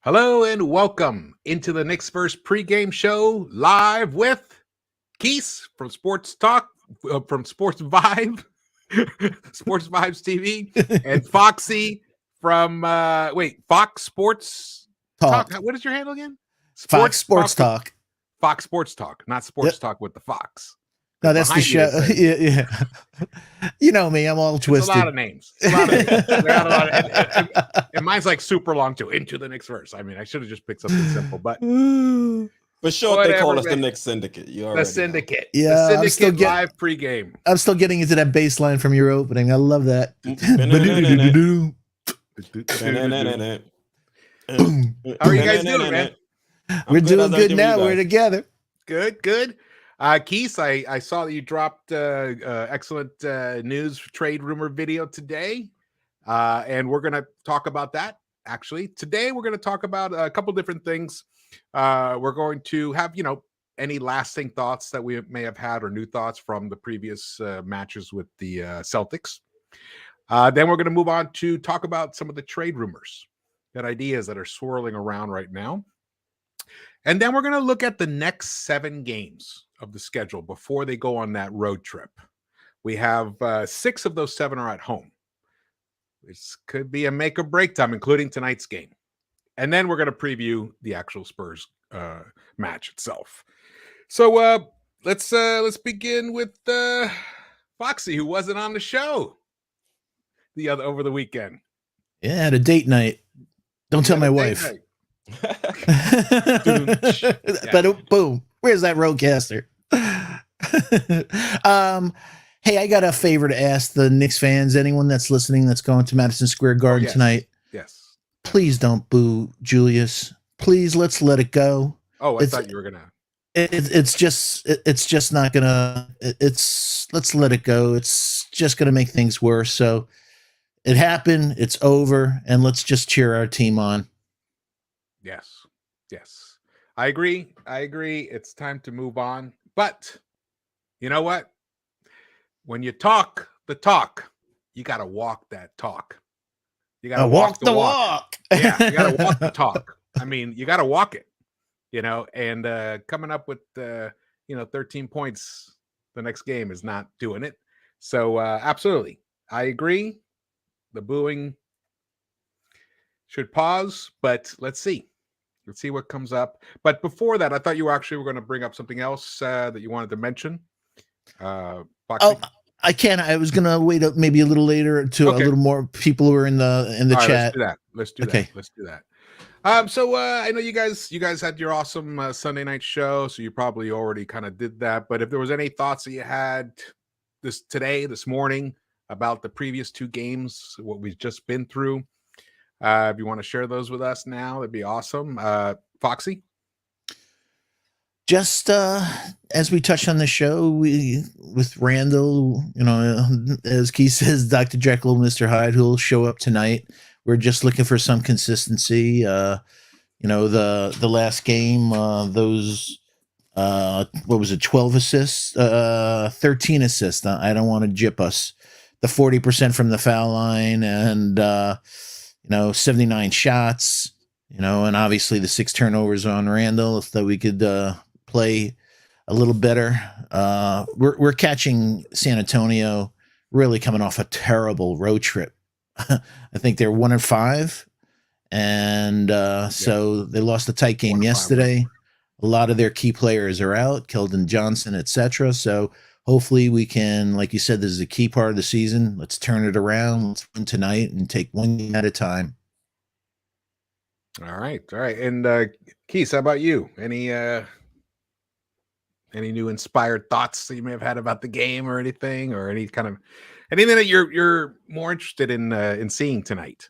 Hello and welcome into the Knicks-Verse pregame show live with Quis from Sports Talk, from Sports Vibe, Sports Vibes TV, and Foxy from Fox Sports Talk. What is your handle again? Fox Sports Talk. Fox Sports Talk, not Sports Talk with the Fox. No, that's the show. Yeah. You know me, I'm all twisted. It's a lot of names. And mine's like super long too. Into the Knicks-Verse. I mean, I should have just picked something simple, but for sure, whatever, they call us the Knicks Syndicate. The Syndicate. Yeah, the Syndicate live pregame. I'm still getting into that bass line from your opening. I love that. How are you guys doing, man? We're doing good now. We're together. Good. Quis, I saw that you dropped excellent news trade rumor video today, and we're going to talk about that. Actually, today we're going to talk about a couple different things. We're going to have, any lasting thoughts that we may have had or new thoughts from the previous matches with the Celtics. Then we're going to move on to talk about some of the trade rumors, that ideas that are swirling around right now. And then we're going to look at the next 7 games of the schedule before they go on that road trip. We have 6 of those 7 are at home. This could be a make or break time, including tonight's game. And then we're going to preview the actual Spurs match itself. So let's begin with Foxy, who wasn't on the show over the weekend. Yeah, had a date night. Don't tell my wife. But boom, where's that roadcaster? Hey, I got a favor to ask the Knicks fans, anyone that's listening that's going to Madison Square Garden tonight. Yes. Please don't boo Julius. Please, let's let it go. Oh, I thought you were gonna. It's just not gonna. Let's let it go. It's just gonna make things worse. So it happened. It's over, and let's just cheer our team on. Yes. I agree. It's time to move on. But you know what? When you talk the talk, you got to walk that talk. You got to walk the walk. Yeah, you got to walk the talk. I mean, you got to walk it, and coming up with, 13 points the next game is not doing it. So absolutely. I agree. The booing should pause, but let's see. Let's see what comes up. But before that, I thought you were going to bring up something else that you wanted to mention. Foxy? I can. I was going to wait up maybe a little later to a little more people who are in the chat. Let's do that. So I know you guys had your awesome Sunday night show, so you probably already kind of did that. But if there was any thoughts that you had this morning about the previous 2 games, what we've just been through, if you want to share those with us now, that'd be awesome. Foxy? Just as we touched on the show, with Randall, as Keith says, Dr. Jekyll, Mr. Hyde, who'll show up tonight. We're just looking for some consistency. The last game, those what was it, 12 assists, 13 assists. I don't want to jip us. The 40% from the foul line and 79 shots, and obviously the 6 turnovers on Randall, so we could play a little better. We're catching San Antonio really coming off a terrible road trip. I think they're 1-5, and so they lost a tight game yesterday. A lot of their key players are out, Keldon Johnson, etc. So hopefully we can, like you said, this is a key part of the season. Let's turn it around. Let's win tonight and take one game at a time. All right. And Keith, how about you? Any new inspired thoughts that you may have had about the game or anything, or anything that you're more interested in seeing tonight?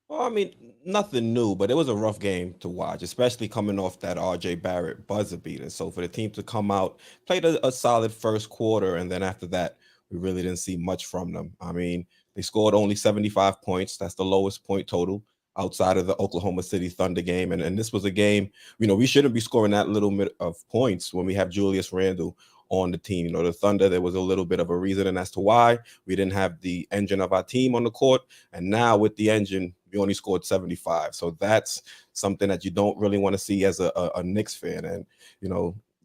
Well, I mean, nothing new, but it was a rough game to watch, especially coming off that RJ Barrett buzzer beater. So for the team to come out, played a solid first quarter, and then after that, we really didn't see much from them. I mean, they scored only 75 points. That's the lowest point total outside of the Oklahoma City Thunder game. And this was a game, we shouldn't be scoring that little bit of points when we have Julius Randle on the team. The Thunder, there was a little bit of a reasoning as to why we didn't have the engine of our team on the court. And now with the engine, we only scored 75. So that's something that you don't really want to see as a Knicks fan. And,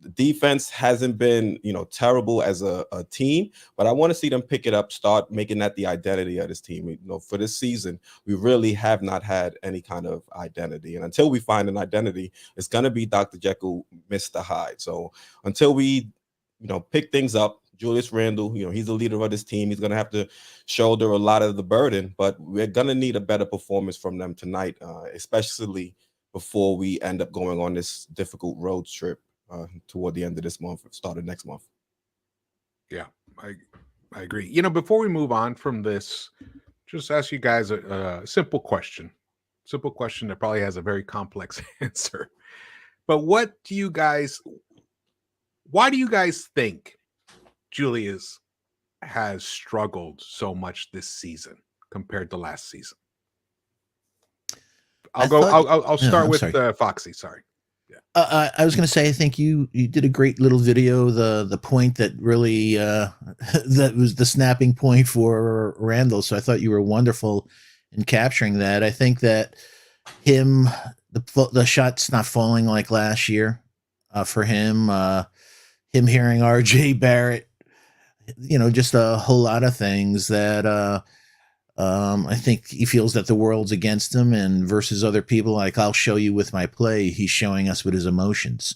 the defense hasn't been, terrible as a team, but I want to see them pick it up, start making that the identity of this team. For this season, we really have not had any kind of identity. And until we find an identity, it's going to be Dr. Jekyll, Mr. Hyde. So until we, pick things up, Julius Randle, he's the leader of this team. He's going to have to shoulder a lot of the burden, but we're going to need a better performance from them tonight, especially before we end up going on this difficult road trip toward the end of this month, start of next month. Yeah, I agree. Before we move on from this, just ask you guys a simple question that probably has a very complex answer. But why do you guys think Julius has struggled so much this season compared to last season? I'll start with Foxy. Sorry. I was going to say, I think you did a great little video. The point that really that was the snapping point for Randle. So I thought you were wonderful in capturing that. I think that the shot's not falling like last year for him. Him hearing RJ Barrett, just a whole lot of things that I think he feels that the world's against him, and versus other people, like, I'll show you with my play, he's showing us with his emotions.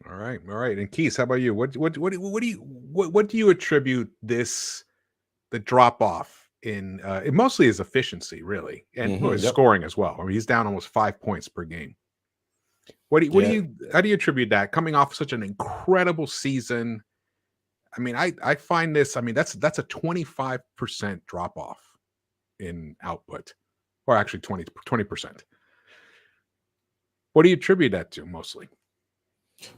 All right. And Quis, how about you? What do you attribute the drop off in it mostly is efficiency, really, and scoring as well? I mean, he's down almost 5 points per game. How do you attribute that, coming off such an incredible season? I mean, I find this, that's a 25% drop off in output, or actually 20%. What do you attribute that to mostly?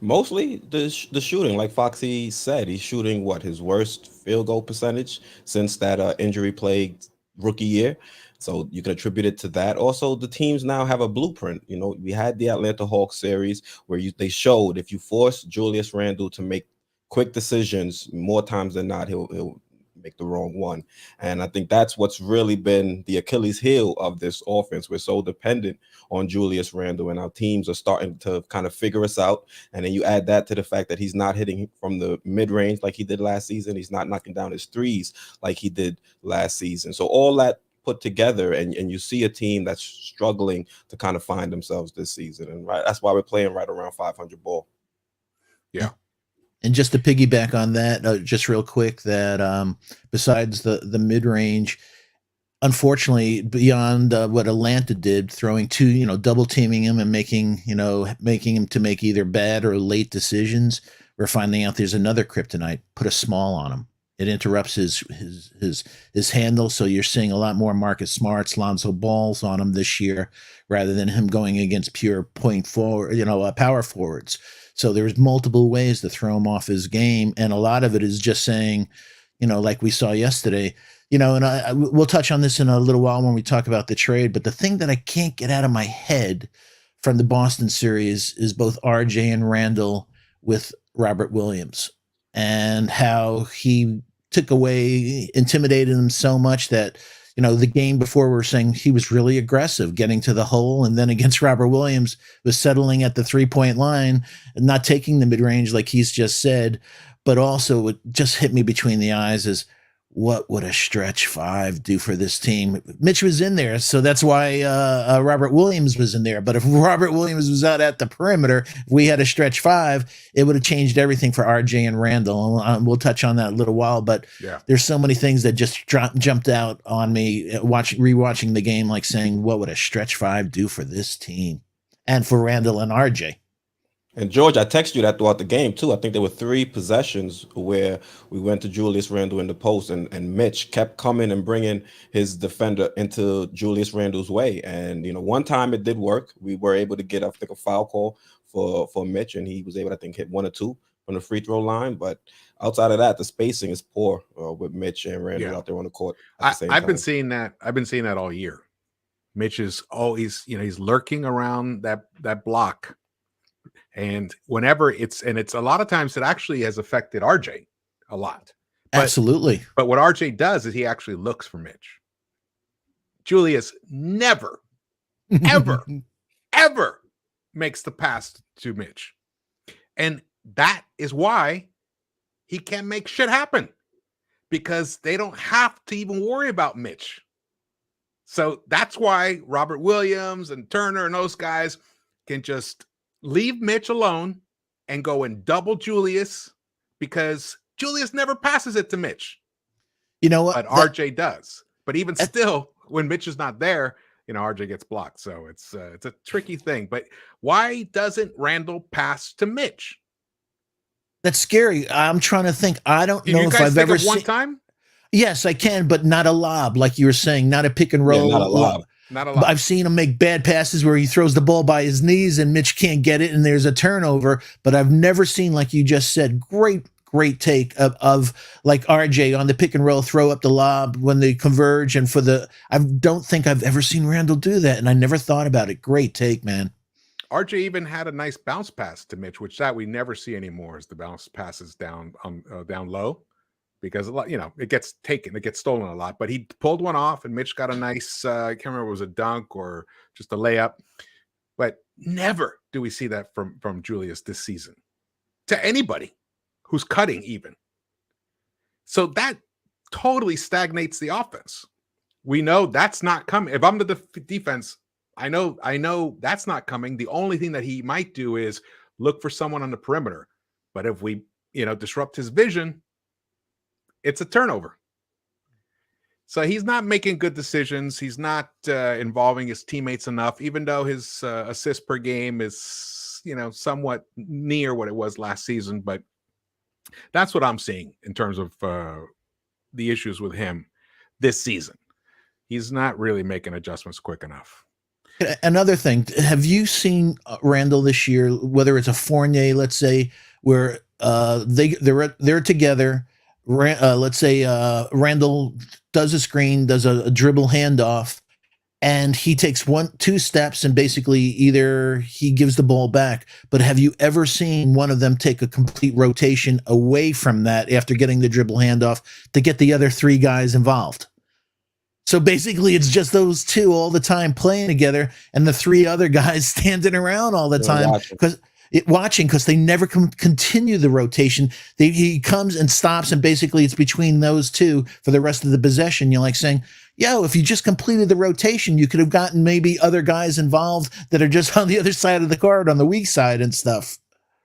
Mostly the shooting. Like Foxy said, he's shooting his worst field goal percentage since that injury plagued rookie year. So you can attribute it to that. Also, the teams now have a blueprint. We had the Atlanta Hawks series where they showed if you force Julius Randle to make quick decisions, more times than not, he'll make the wrong one. And I think that's what's really been the Achilles heel of this offense. We're so dependent on Julius Randle, and our teams are starting to kind of figure us out. And then you add that to the fact that he's not hitting from the mid-range like he did last season. He's not knocking down his threes like he did last season. So all that put together, and you see a team that's struggling to kind of find themselves this season. And that's why we're playing right around 500 ball. Yeah. And just to piggyback on that, just real quick, that besides the mid-range, unfortunately, beyond what Atlanta did, throwing double teaming him and making him to make either bad or late decisions, we're finding out there's another kryptonite. Put a small on him. It interrupts his handle, so you're seeing a lot more Marcus Smarts, Lonzo Balls on him this year, rather than him going against pure point forward, power forwards. So there's multiple ways to throw him off his game, and a lot of it is just saying, like we saw yesterday, and we'll touch on this in a little while when we talk about the trade. But the thing that I can't get out of my head from the Boston series is both RJ and Randle with Robert Williams, and how he intimidated him so much that, the game before we were saying he was really aggressive getting to the hole, and then against Robert Williams was settling at the 3-point line and not taking the mid-range like he's just said. But also what just hit me between the eyes is, what would a stretch 5 do for this team? Mitch was in there, so that's why Robert Williams was in there. But if Robert Williams was out at the perimeter, if we had a stretch 5, it would have changed everything for RJ and Randle. We'll touch on that in a little while. But there's so many things that just jumped out on me rewatching the game, like saying, what would a stretch 5 do for this team and for Randle and RJ? And George, I texted you that throughout the game too. I think there were 3 possessions where we went to Julius Randle in the post, and Mitch kept coming and bringing his defender into Julius Randle's way. And one time it did work. We were able to get, I think, a foul call for Mitch, and he was able to, I think, hit 1 or 2 from the free throw line. But outside of that, the spacing is poor with Mitch and Randle out there on the court. I've been seeing that. I've been seeing that all year. Mitch is always, he's lurking around that block. And whenever it's a lot of times it actually has affected RJ a lot. But, Absolutely. But what RJ does is he actually looks for Mitch. Julius never, ever, ever makes the pass to Mitch. And that is why he can't make shit happen, because they don't have to even worry about Mitch. So that's why Robert Williams and Turner and those guys can just leave Mitch alone and go and double Julius, because Julius never passes it to Mitch. You know what? But RJ does. But even still, when Mitch is not there, RJ gets blocked. So it's a tricky thing. But why doesn't Randall pass to Mitch? That's scary. I'm trying to think. I don't know if I've ever seen one time. Yes, I can, but not a lob, like you were saying, not a pick and roll. Yeah, not a lob. Not a lob. I've seen him make bad passes where he throws the ball by his knees and Mitch can't get it and there's a turnover. But I've never seen, like you just said, great take of like RJ on the pick and roll, throw up the lob when they converge. And I don't think I've ever seen Randall do that. And I never thought about it. Great take, man. RJ even had a nice bounce pass to Mitch, which that we never see anymore, as the bounce passes down low, because it gets taken, it gets stolen a lot. But he pulled one off, and Mitch got a nice, I can't remember if it was a dunk or just a layup. But never do we see that from Julius this season to anybody who's cutting even. So that totally stagnates the offense. We know that's not coming. If I'm the defense, I know that's not coming. The only thing that he might do is look for someone on the perimeter. But if we, disrupt his vision, it's a turnover. So he's not making good decisions. He's not involving his teammates enough, even though his assists per game is, somewhat near what it was last season. But that's what I'm seeing in terms of the issues with him this season. He's not really making adjustments quick enough. Another thing, have you seen Randall this year, whether it's a Fournier, let's say, where they're together, let's say Randall does a screen, does a dribble handoff, and he takes 1-2 steps and basically either he gives the ball back. But have you ever seen one of them take a complete rotation away from that after getting the dribble handoff to get the other 3 guys involved? So basically it's just those 2 all the time playing together and the 3 other guys standing around all the time because they never continue the rotation. He comes and stops, and basically it's between those 2 for the rest of the possession. You're like saying, yo, if you just completed the rotation, you could have gotten maybe other guys involved that are just on the other side of the court, on the weak side and stuff.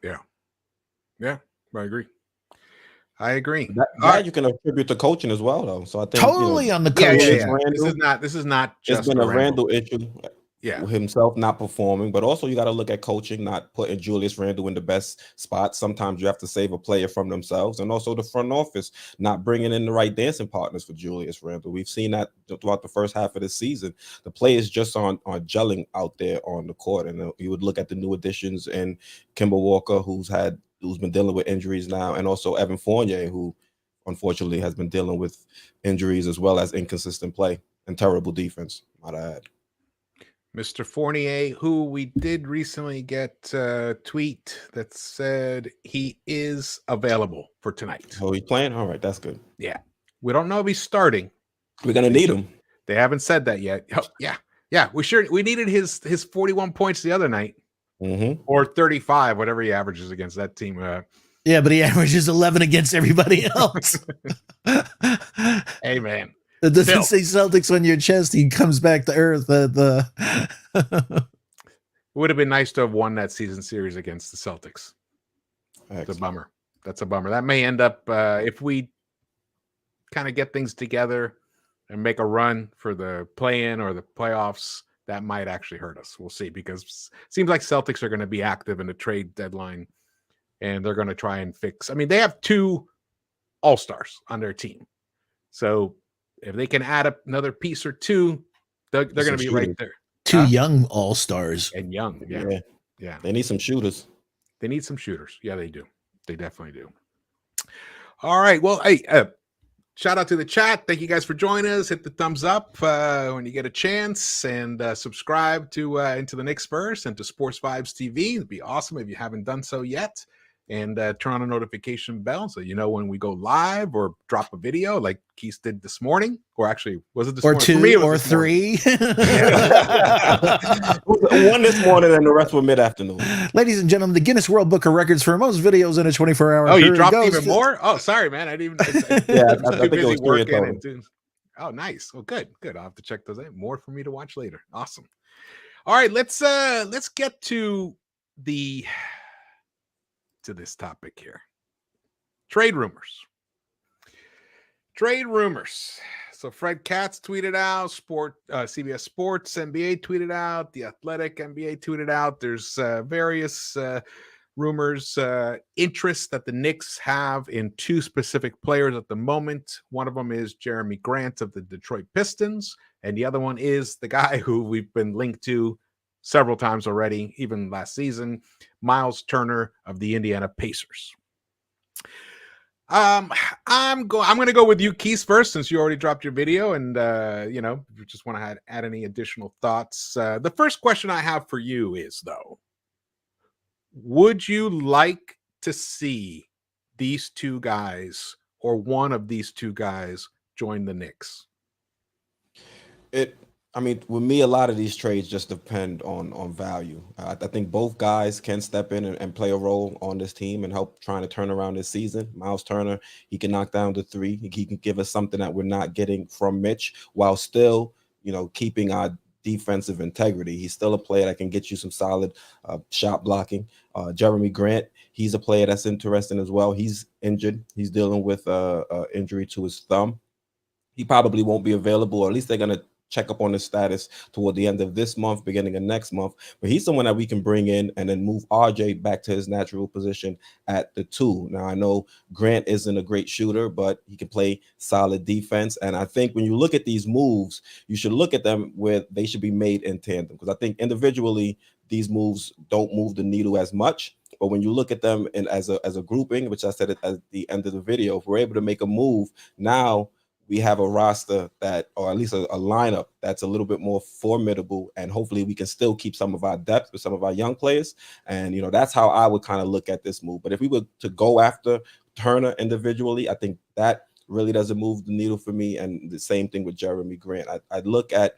Yeah, I agree. That you can attribute to coaching as well, though. So I think totally on the coaching. Yeah. This is not just it's been a Randall issue. Yeah, himself not performing, but also you got to look at coaching, not putting Julius Randle in the best spots. Sometimes you have to save a player from themselves, and also the front office not bringing in the right dancing partners for Julius Randle. We've seen that throughout the first half of the season. The players just aren't gelling out there on the court, and you would look at the new additions in Kemba Walker, who's been dealing with injuries now, and also Evan Fournier, who unfortunately has been dealing with injuries as well as inconsistent play and terrible defense, might I add. Mr. Fournier, who we did recently get a tweet that said he is available for tonight. Oh, he's playing? All right, that's good. Yeah. We don't know if he's starting. We're going to need him. They haven't said that yet. Oh, yeah. Yeah, we needed his 41 points the other night. Mm-hmm. Or 35, whatever he averages against that team. Yeah, but he averages 11 against everybody else. Hey, man. It doesn't say Celtics on your chest. He comes back to earth. It would have been nice to have won that season series against the Celtics. It's a bummer. That's a bummer. That may end up, if we kind of get things together and make a run for the play-in or the playoffs, that might actually hurt us. We'll see, because it seems like Celtics are going to be active in the trade deadline, and they're going to try and fix. I mean, they have 2 all-stars on their team. So if they can add up another piece or 2, they're going to be right there. 2 young all-stars. And young. Yeah. They need some shooters. They need some shooters. Yeah, they do. They definitely do. All right. Well, hey, shout out to the chat. Thank you guys for joining us. Hit the thumbs up when you get a chance, and subscribe to Into the Knicks-Verse and to Sports Vibes TV. It'd be awesome if you haven't done so yet. And turn on the notification bell so you know when we go live or drop a video like Quis did this morning. Or actually, was it this morning? Two, For me, it was or this morning. 3. One this morning and the rest were mid-afternoon. Ladies and gentlemen, the Guinness World Book of Records for most videos in a 24-hour Oh, period. you dropped even more? Oh, sorry, man. I didn't even. Yeah, I I think it was 3 in total. and oh, nice. Well, good. I'll have to check those out. More for me to watch later. Awesome. All right, let's get to this topic here. Trade rumors. So Fred Katz tweeted out, CBS Sports NBA tweeted out, The Athletic NBA tweeted out. There's various rumors, interest that the Knicks have in 2 specific players at the moment. One of them is Jeremy Grant of the Detroit Pistons, and the other one is the guy who we've been linked to several times already, even last season, Miles Turner of the Indiana Pacers. I'm going to go with you, Quis, first, since you already dropped your video, and you just want to add any additional thoughts. The first question I have for you is, though, would you like to see these 2 guys or one of these 2 guys join the Knicks? With me, a lot of these trades just depend on value. I think both guys can step in and play a role on this team and help trying to turn around this season. Miles Turner, he can knock down the 3. He can give us something that we're not getting from Mitch, while still, keeping our defensive integrity. He's still a player that can get you some solid shot blocking. Jeremy Grant, he's a player that's interesting as well. He's injured. He's dealing with injury to his thumb. He probably won't be available, or at least they're going to check up on his status toward the end of this month, beginning of next month. But he's someone that we can bring in and then move RJ back to his natural position at the 2. Now, I know Grant isn't a great shooter, but he can play solid defense. And I think when you look at these moves, you should look at them where they should be made in tandem, because I think individually these moves don't move the needle as much. But when you look at them as a grouping, which I said at the end of the video, if we're able to make a move, now we have a roster that, or at least a lineup that's a little bit more formidable, and hopefully we can still keep some of our depth with some of our young players. And, that's how I would kind of look at this move. But if we were to go after Turner individually, I think that really doesn't move the needle for me. And the same thing with Jeremy Grant. I'd look at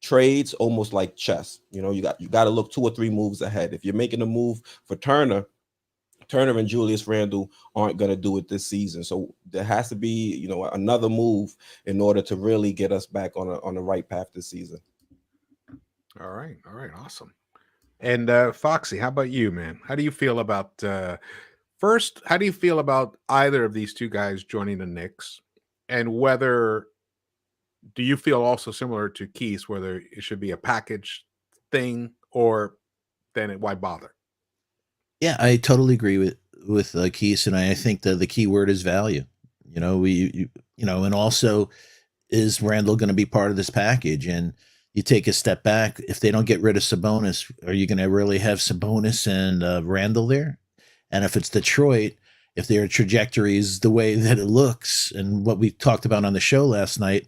trades almost like chess. You got to look 2 or 3 moves ahead. If you're making a move for Turner and Julius Randle aren't going to do it this season. So there has to be, another move in order to really get us back on the right path this season. All right. Awesome. And Foxy, how about you, man? How do you feel about first, how do you feel about either of these 2 guys joining the Knicks? And do you feel also similar to Quis, whether it should be a package thing, or then why bother? Yeah, I totally agree with Quis, and I think the key word is value. And also, is Randall going to be part of this package? And you take a step back, if they don't get rid of Sabonis, are you going to really have Sabonis and Randall there? And if it's Detroit, if their trajectory is the way that it looks, and what we talked about on the show last night,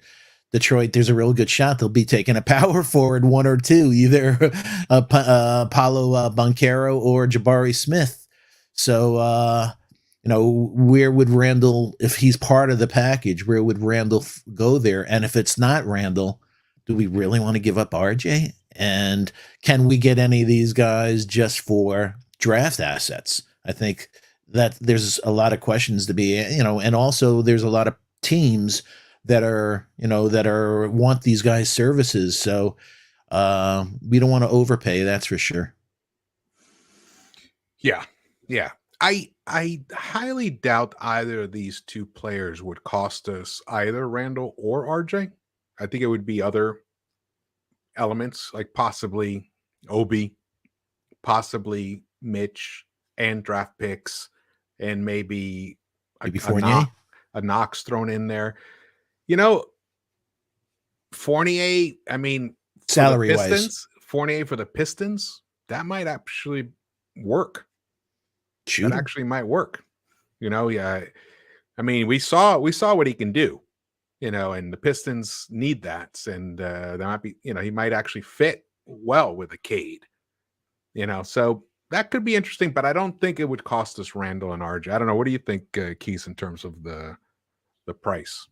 Detroit, there's a real good shot they'll be taking a power forward, 1 or 2, either Paolo Banchero or Jabari Smith. So, where would Randall, if he's part of the package, where would Randall go there? And if it's not Randall, do we really want to give up RJ? And can we get any of these guys just for draft assets? I think that there's a lot of questions to be, and also there's a lot of teams that want these guys' services. So we don't want to overpay, that's for sure. Yeah. I highly doubt either of these 2 players would cost us either Randall or RJ. I think it would be other elements, like possibly Obi, possibly Mitch, and draft picks, and maybe Fournier, a Knox thrown in there. Fournier, salary wise, Fournier for the Pistons, that might actually work. Shooter. That actually might work. I mean, we saw what he can do, and the Pistons need that, and there might be, he might actually fit well with a Cade, so that could be interesting, but I don't think it would cost us Randall and RJ. I don't know. What do you think, Keith, in terms of the price?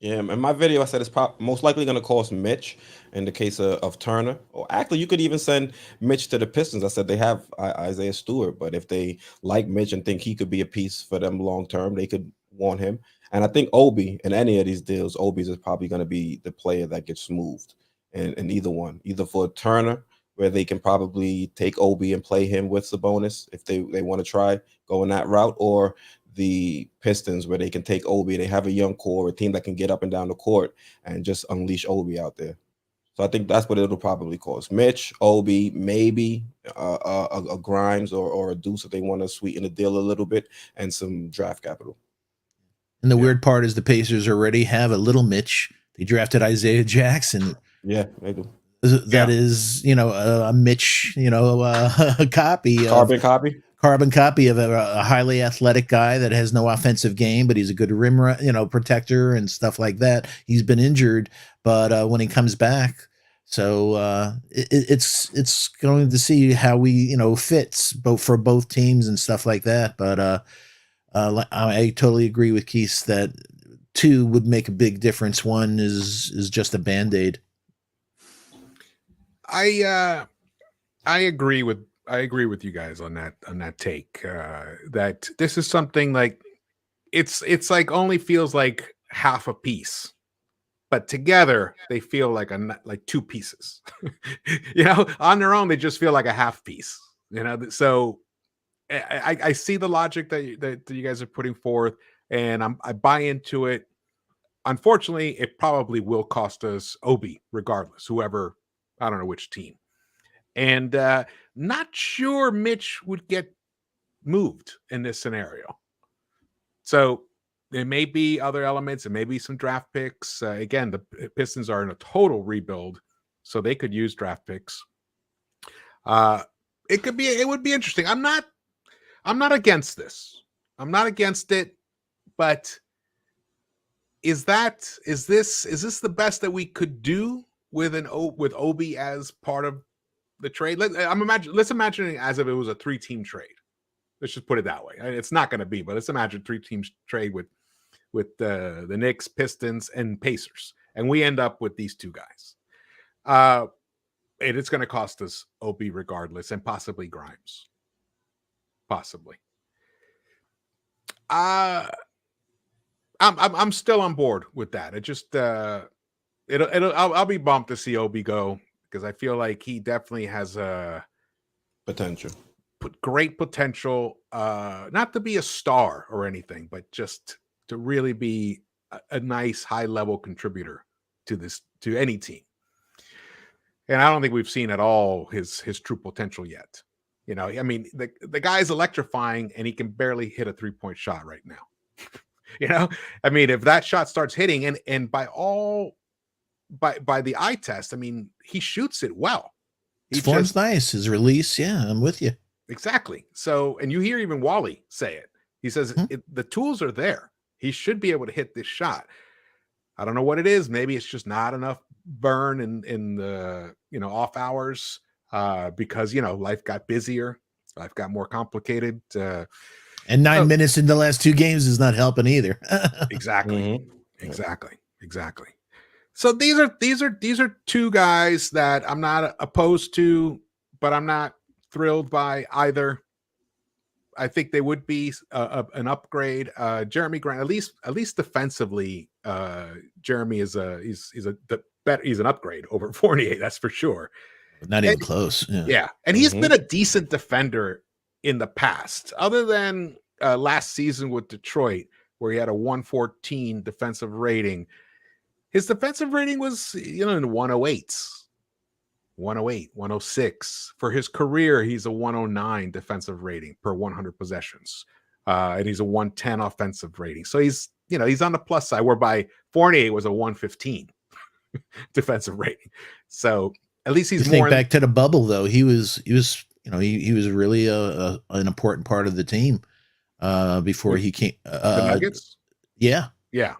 Yeah, in my video, I said it's most likely going to cost Mitch in the case of Turner. Or actually, you could even send Mitch to the Pistons. I said they have Isaiah Stewart, but if they like Mitch and think he could be a piece for them long term, they could want him. And I think Obi, in any of these deals, Obi's is probably going to be the player that gets moved in either one, either for Turner, where they can probably take Obi and play him with Sabonis if they want to try going that route, or the Pistons, where they can take Obi. They have a young core, a team that can get up and down the court and just unleash Obi out there. So I think that's what it'll probably cost. Mitch, Obi, maybe a Grimes or a Deuce if they want to sweeten the deal a little bit, and some draft capital. And the weird part is the Pacers already have a little Mitch. They drafted Isaiah Jackson. Yeah, they do. That is, a Mitch, a copy. Carbon copy of a highly athletic guy that has no offensive game, but he's a good rim, protector and stuff like that. He's been injured, but when he comes back, so it's going to see how we fits both for both teams and stuff like that. But I totally agree with Keith that 2 would make a big difference. 1 is just a Band-Aid. I agree with you guys on that take, that this is something like it's like only feels like half a piece, but together they feel like like 2 pieces. On their own they just feel like a half piece. So I see the logic that you guys are putting forth, and I buy into it. Unfortunately, it probably will cost us Obi regardless, whoever, I don't know which team. And not sure Mitch would get moved in this scenario. So there may be other elements. It may be some draft picks. Again, the Pistons are in a total rebuild, so they could use draft picks. It would be interesting. I'm not against this. I'm not against it, but is this the best that we could do with Obi as part of the trade? Let's imagine it as if it was a 3-team trade. Let's just put it that way. It's not going to be, but let's imagine 3-team trade with the Knicks, Pistons, and Pacers, and we end up with these 2 guys. And it's going to cost us Obi regardless, and possibly Grimes. Possibly. I'm still on board with that. It just I'll be bummed to see Obi go, because I feel like he definitely has a great potential, not to be a star or anything, but just to really be a nice high-level contributor to any team. And I don't think we've seen at all his true potential yet. I mean, the guy's electrifying, and he can barely hit a 3-point shot right now. I mean, if that shot starts hitting, and by the eye test, I mean, he shoots it well. His form's nice. His release, yeah, I'm with you. Exactly. So, and you hear even Wally say it. He says the tools are there. He should be able to hit this shot. I don't know what it is. Maybe it's just not enough burn in the off hours, because life got busier, life got more complicated. And 9 minutes in the last 2 games is not helping either. Exactly. Mm-hmm. Exactly. So these are 2 guys that I'm not opposed to, but I'm not thrilled by either. I think they would be an upgrade. Jeremy Grant, at least defensively, Jeremy is he's an upgrade over Fournier. That's for sure. Not even close. Yeah. And he's been a decent defender in the past, other than last season with Detroit, where he had a 114 defensive rating. His defensive rating was, in the 108s, 108, 106. For his career, he's a 109 defensive rating per 100 possessions. And he's a 110 offensive rating. So he's on the plus side, whereby Fournier was a 115 defensive rating. So at least he's more. Think back to the bubble, though. He was really an important part of the team before he came. The Nuggets? Yeah, Yeah.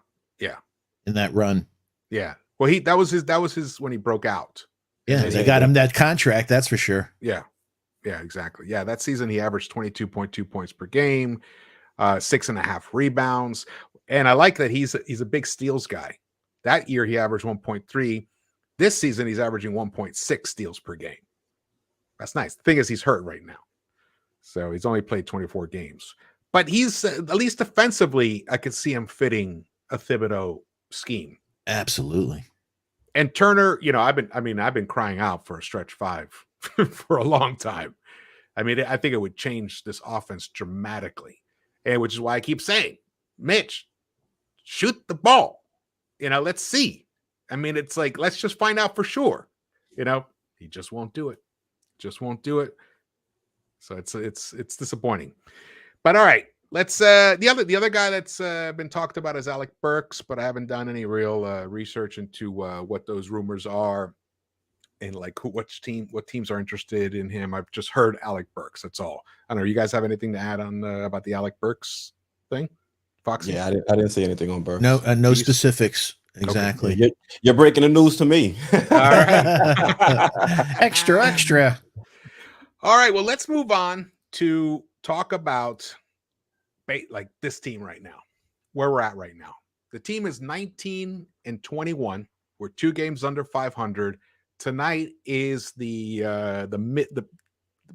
in that run. Yeah. Well, that was his when he broke out. Yeah, And they got him that contract, that's for sure. Yeah. Yeah, exactly. Yeah, that season he averaged 22.2 points per game, 6.5 rebounds. And I like that he's a big steals guy. That year he averaged 1.3. This season he's averaging 1.6 steals per game. That's nice. The thing is he's hurt right now. So he's only played 24 games. But he's at least defensively, I could see him fitting a Thibodeau scheme. Absolutely. And Turner, I've been crying out for a stretch five for a long time. I mean, I think it would change this offense dramatically. And which is why I keep saying, Mitch, shoot the ball. Let's see. I mean, it's like, let's just find out for sure. He just won't do it. Just won't do it. So it's disappointing. But all right, let's the other guy that's been talked about is Alec Burks, but I haven't done any real research into what those rumors are and like what teams are interested in him. I've just heard Alec Burks. That's all. I don't know. You guys have anything to add on about the Alec Burks thing? Foxy? Yeah, I didn't see anything on Burks. No specifics. Exactly. Okay. You're breaking the news to me. All right. Extra. All right. Well, let's move on to talk about like this team right now, where we're at right now. The team is 19-21. We're 2 games under 500. Tonight is the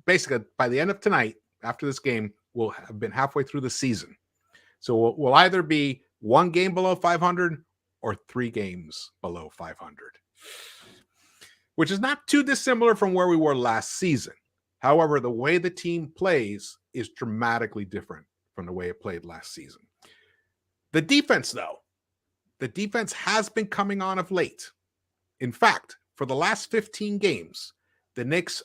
basically by the end of tonight, after this game, we'll have been halfway through the season. So we'll either be 1 game below 500 or 3 games below 500, which is not too dissimilar from where we were last season. However, the way the team plays is dramatically different from the way it played last season. The defense, though, has been coming on of late. In fact, for the last 15 games, the Knicks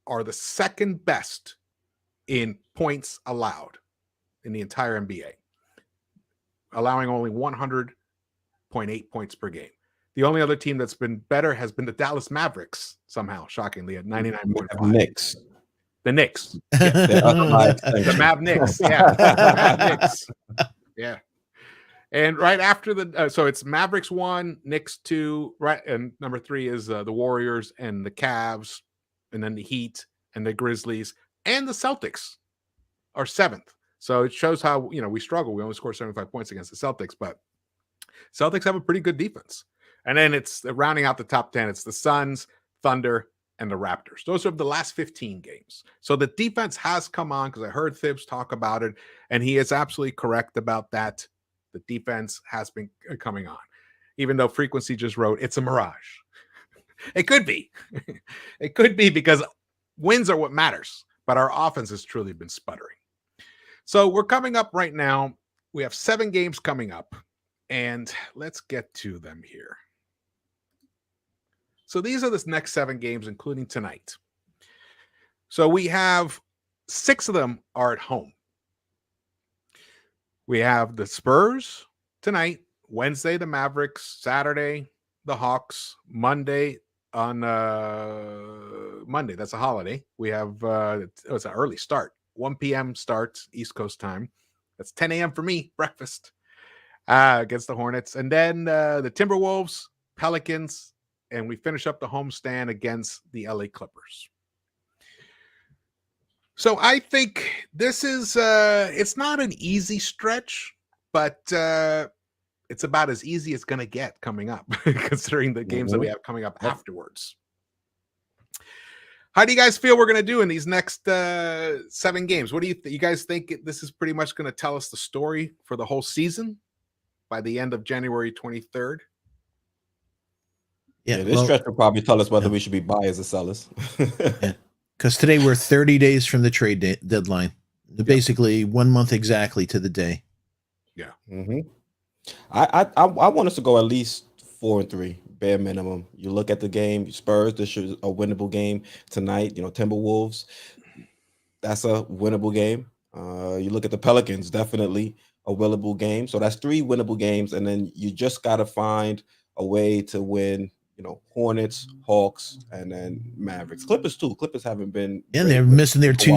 are the second best in points allowed in the entire NBA, allowing only 100.8 points per game. The only other team that's been better has been the Dallas Mavericks, somehow, shockingly, at 99.5. Knicks. The Knicks. Yeah. The Mav Knicks. Yeah. The Mav Knicks. Yeah. And right after so it's Mavericks 1, Knicks 2, right? And number 3 is the Warriors and the Cavs, and then the Heat and the Grizzlies and the Celtics are 7th. So it shows how, we struggle. We only score 75 points against the Celtics, but Celtics have a pretty good defense. And then it's rounding out the top 10. It's the Suns, Thunder, and the Raptors. Those are the last 15 games. So the defense has come on because I heard Thibs talk about it, and he is absolutely correct about that. The defense has been coming on, even though Frequency just wrote, it's a mirage. It could be. It could be because wins are what matters, but our offense has truly been sputtering. So we're coming up right now. We have 7 games coming up, and let's get to them here. So these are the next 7 games, including tonight. So we have 6 of them are at home. We have the Spurs tonight, Wednesday, the Mavericks, Saturday, the Hawks, Monday on Monday. That's a holiday. We have, it's an early start, 1 p.m. start, East Coast time. That's 10 a.m. for me, breakfast against the Hornets. And then the Timberwolves, Pelicans, and we finish up the homestand against the LA Clippers. So I think this is, it's not an easy stretch, but it's about as easy as it's going to get coming up, considering the games that we have coming up afterwards. How do you guys feel we're going to do in these next 7 games? What do you guys think this is pretty much going to tell us the story for the whole season by the end of January 23rd? Yeah, this stretch will probably tell us whether we should be buyers or sellers. Yeah. Because today we're 30 days from the trade deadline. Basically 1 month exactly to the day. Yeah. Mm-hmm. I want us to go at least 4-3, bare minimum. You look at the game, Spurs, this is a winnable game tonight. Timberwolves, that's a winnable game. You look at the Pelicans, definitely a winnable game. So that's 3 winnable games, and then you just got to find a way to win. Hornets, Hawks, and then Mavericks. Clippers too. Clippers haven't been. And they're missing their 2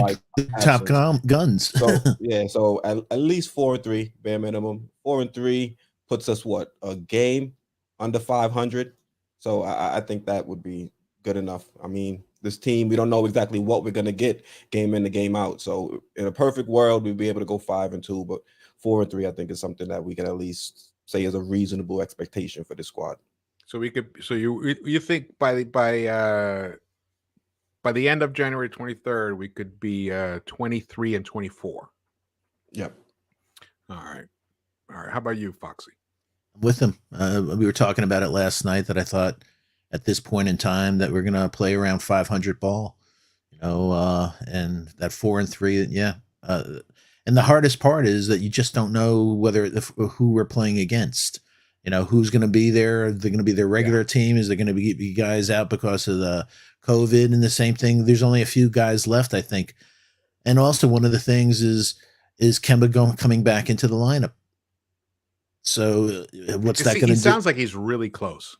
top guns. So at least 4-3, bare minimum. 4-3 puts us a game under 500. So I think that would be good enough. I mean, this team, we don't know exactly what we're going to get game in and game out. So in a perfect world, we'd be able to go 5-2, but 4-3, I think, is something that we can at least say is a reasonable expectation for the squad. So you think by the end of January 23rd, we could be 23-24. Yep. All right. How about you, Foxy? With him. We were talking about it last night that I thought at this point in time that we're going to play around 500 ball, and that 4-3. Yeah. And the hardest part is that you just don't know who we're playing against. Who's going to be there? Are they going to be their regular team? Is there going to be guys out because of the COVID? And the same thing, there's only a few guys left, I think. And also one of the things is Kemba coming back into the lineup. So what's that going to do? He sounds like he's really close.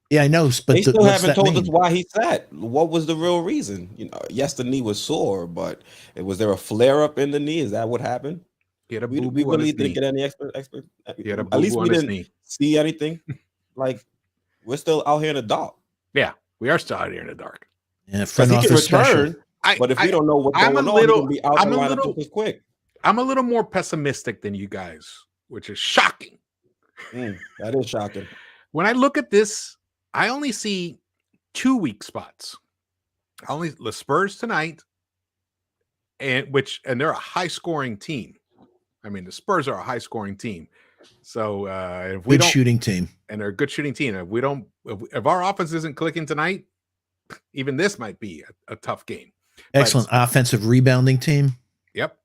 Yeah, I know, but they still haven't told us why he's sat. What was the real reason? Yes, the knee was sore, but was there a flare up in the knee? Is that what happened? He had a we boo-boo really on his didn't get any expert. He had a At least boo-boo we on his didn't knee. see anything. Like, we're still out here in the dark. Yeah, we are still out here in the dark. Yeah, Front office return. But if we don't know what's going on, he can be out the lineup just as quick. I'm a little more pessimistic than you guys, which is shocking. That is shocking. When I look at this, I only see 2 weak spots. Only the Spurs tonight, and they're a high-scoring team. I mean, the Spurs are a high-scoring team. So if we good shooting team, and they're a good shooting team. If our offense isn't clicking tonight, even this might be a tough game. Excellent offensive rebounding team. Yep.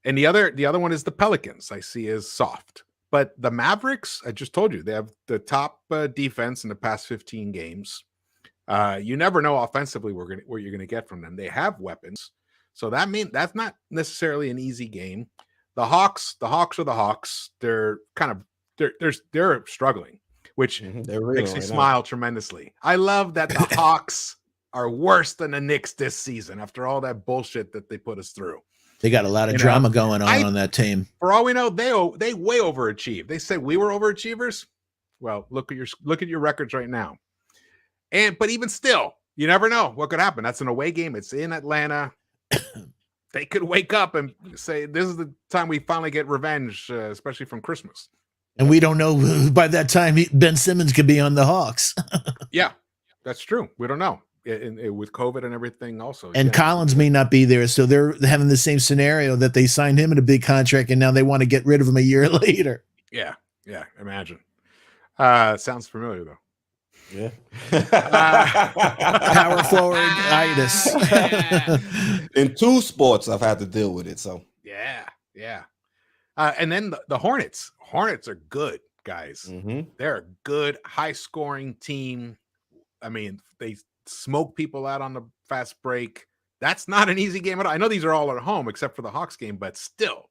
And the other one is the Pelicans. I see as soft. But the Mavericks, I just told you, they have the top defense in the past 15 games. You never know offensively what you're going to get from them. They have weapons. So that's not necessarily an easy game. The Hawks are the Hawks. They're they're struggling, which makes me smile tremendously. I love that the Hawks are worse than the Knicks this season after all that bullshit that they put us through. They got a lot of drama going on that team. For all we know, they way overachieved. They said we were overachievers. Well, look at your records right now. But even still, you never know what could happen. That's an away game. It's in Atlanta. They could wake up and say, this is the time we finally get revenge, especially from Christmas. And we don't know by that time Ben Simmons could be on the Hawks. Yeah, that's true. We don't know. With COVID and everything also. And Collins may not be there. So they're having the same scenario that they signed him in a big contract and now they want to get rid of him a year later. Yeah. Imagine. Sounds familiar though. Yeah. Power forward itis. In 2 sports, I've had to deal with it. So yeah. And then the Hornets. Hornets are good, guys. They're a good, high-scoring team. I mean, they smoke people out on the fast break. That's not an easy game at all. I know these are all at home except for the Hawks game, but still.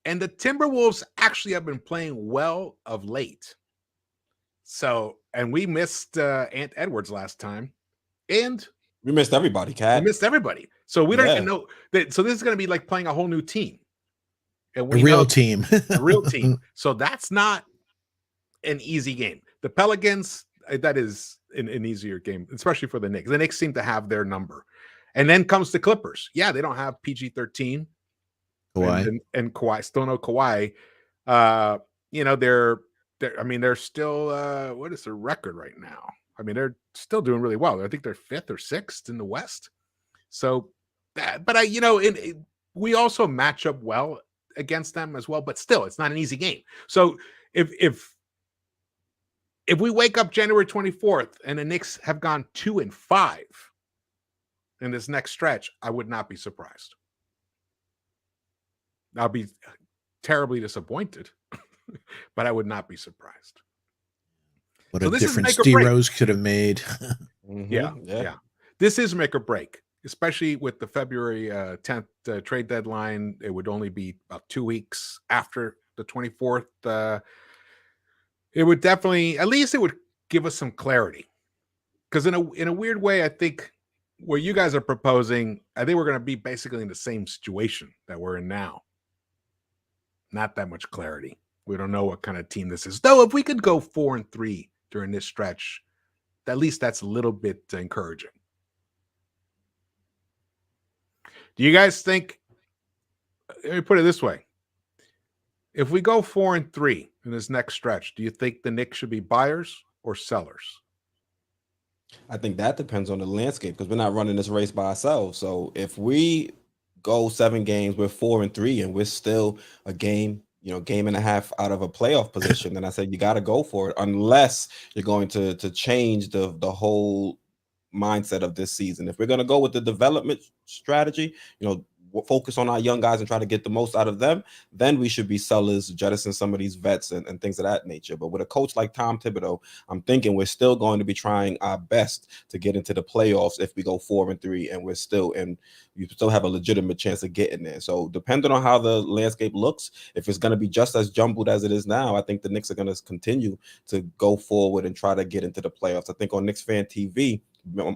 And the Timberwolves actually have been playing well of late. So, and we missed Ant Edwards last time, and we missed everybody, Cat. We missed everybody. So we don't even know that. So this is going to be like playing a whole new team, and a real team. So that's not an easy game. The Pelicans, that is an easier game, especially for the Knicks. The Knicks seem to have their number, and then comes the Clippers. Yeah, they don't have PG-13, Kawhi and Kawhi. Still no Kawhi. They're still what is their record right now? I mean, they're still doing really well. I think they're 5th or 6th in the West. So we also match up well against them as well, but still it's not an easy game. So if we wake up January 24th and the Knicks have gone 2-5 in this next stretch, I would not be surprised. I'll be terribly disappointed. But I would not be surprised. What a difference D-Rose could have made. Yeah. This is make or break, especially with the February 10th trade deadline. It would only be about 2 weeks after the 24th. It would definitely, at least it would give us some clarity. Because in a weird way, I think what you guys are proposing, I think we're going to be basically in the same situation that we're in now. Not that much clarity. We don't know what kind of team this is. Though, if we could go 4-3 during this stretch, at least that's a little bit encouraging. Do you guys think? Let me put it this way: if we go 4-3 in this next stretch, do you think the Knicks should be buyers or sellers? I think that depends on the landscape because we're not running this race by ourselves. So if we go 7 games, we're 4-3, and we're still a game, game and a half out of a playoff position, then I said you got to go for it, unless you're going to change the whole mindset of this season. If we're going to go with the development strategy, focus on our young guys and try to get the most out of them, then we should be sellers, jettison some of these vets and things of that nature. But with a coach like Tom Thibodeau, I'm thinking we're still going to be trying our best to get into the playoffs if we go 4-3, and you still have a legitimate chance of getting there. So depending on how the landscape looks, if it's going to be just as jumbled as it is now, I think the Knicks are going to continue to go forward and try to get into the playoffs. I think on Knicks Fan TV,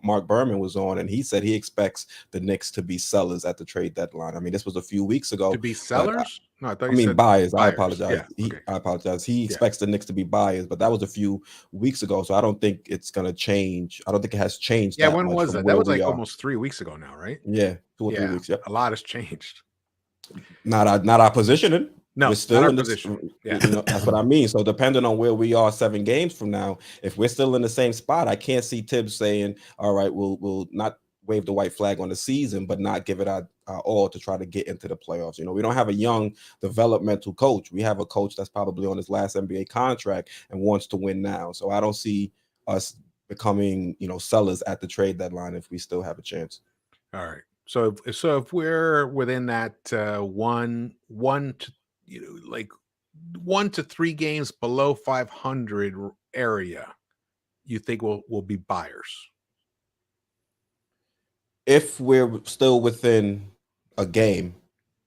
Mark Berman was on, and he said he expects the Knicks to be sellers at the trade deadline. I mean, this was a few weeks ago. To be sellers? No, I thought you said buyers. I apologize. Yeah, okay. I apologize. He expects the Knicks to be buyers, but that was a few weeks ago, so I don't think it's going to change. I don't think it has changed. Yeah, when was that? That was like almost 3 weeks ago now, right? Yeah, 2 or 3 weeks. Yep. A lot has changed. Not our positioning. No, we're still not in our this position. Yeah. That's what I mean. So depending on where we are 7 games from now, if we're still in the same spot, I can't see Tibbs saying, all right, we'll not wave the white flag on the season, but not give it our all to try to get into the playoffs. We don't have a young developmental coach. We have a coach that's probably on his last NBA contract and wants to win now. So I don't see us becoming, sellers at the trade deadline if we still have a chance. All right. So if we're within that 1 to 3 games below 500 area, you think we'll be buyers? If we're still within a game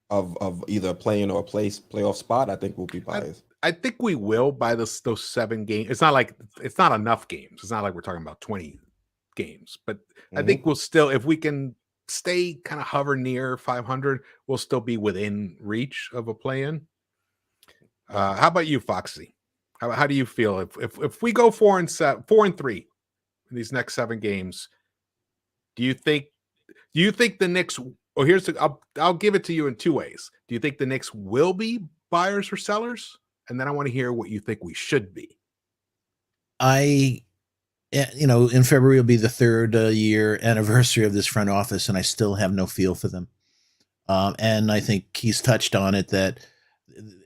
of either playing or a playoff spot, I think we'll be buyers. I think we will by those 7 games. It's not enough games. It's not like we're talking about 20 games, but I think we'll still, if we can stay kind of hover near 500, we'll still be within reach of a play-in. How about you, Foxy? How do you feel if we go 4-3 in these next 7 games? Do you think the Knicks? Well, I'll give it to you in 2 ways. Do you think the Knicks will be buyers or sellers? And then I want to hear what you think we should be. In February will be the 3rd year anniversary of this front office, and I still have no feel for them. And I think he's touched on it, that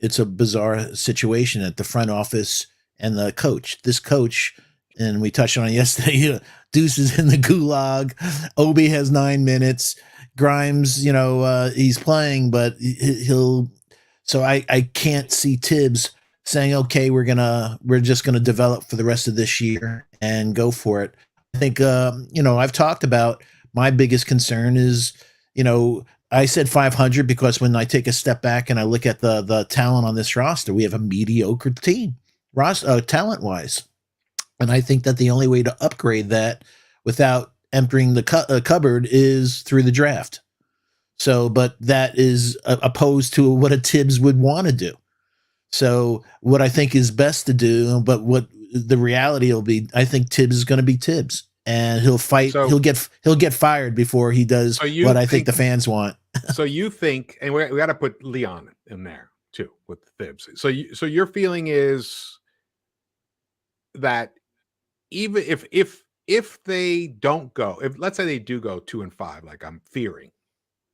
it's a bizarre situation at the front office and the coach. This coach, and we touched on it yesterday, Deuce is in the gulag. Obi has 9 minutes. Grimes, he's playing, but he'll. So I can't see Tibbs saying, okay, we're just gonna develop for the rest of this year and go for it. I think I've talked about my biggest concern is, I said 500 because when I take a step back and I look at the talent on this roster, we have a mediocre team, talent wise, and I think that the only way to upgrade that without emptying the cupboard is through the draft. So, but that is opposed to what a Tibbs would want to do. So what I think is best to do, but what the reality will be, I think Tibbs is going to be Tibbs, and he'll fight. So, he'll get fired before he does what I think the fans want. So you think, and we got to put Leon in there too with Tibbs. So your feeling is that even if they don't go, if let's say they do go 2-5, like I'm fearing,